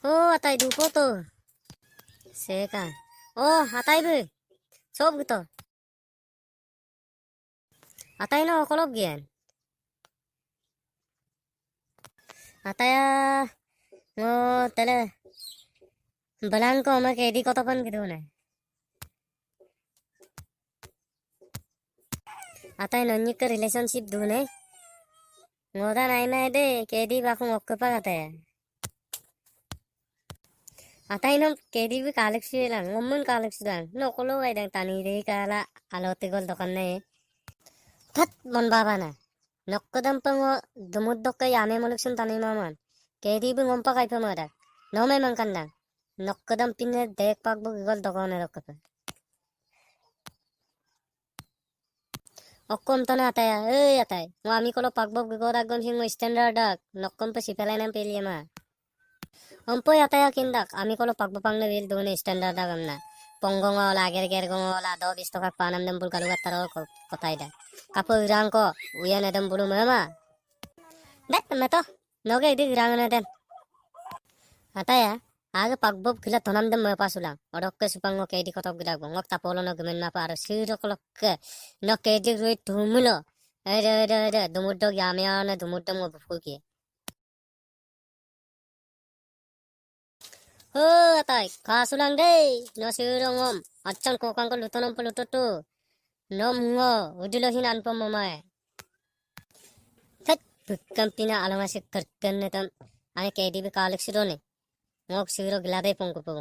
atai dupo to. Seka. Atai bu. Sob gitu. Atai no kolop gian. Ataya ngo tele bilang ko ama kedi kotopan gitu ne. Atai no nyik relationship du ne. Ngoda nai nai de kedi baku ngokpa ataya. Atai no kedi bi kaleksi lang ngommun kaleksi lang. No kolo ay dang tani de kala alote gol dokan ne. That mon baba na. Nokkodam pango dumudok kay ame moluksun tani maman. Kedi bi ngompa kay pamada. No may mangkandang. Nokkodam pinne dek pakbo gol dokone dokka. Okkom tana ataya. Atai. Ngo ami kolo pakbo gol agom sing mo standard dak. Nokkom pa sipelay nam peliyama. Ompo ataya kindak. Ami kolo pakbo pangne wil dune standard dak amna. Pongongo la ger gongo la do bisto kak panam dem bul kalugat taro kotay da. Kapo irang ko uyan edam bulu mama. Bet meto. Noge idi irang na den. Ataya. Aga pagbob gila tonam dem mo pasulang. Odok ke supango kedi kotok gidak bo. Ngok tapolo no gemen na paro siro kolok ke. No kedi rui tumulo. Ede dumudog yame ana dumudog mo bufuki. Atai kasulang dei. No siro ngom. Achan kokang ko lutonom pelututu. Nom ngo udilo hinan po mamae. Tet bukan pina alamasik kerken netam. Ane kedi bi kalik siro ne. Ngok siro gila dei pongko po.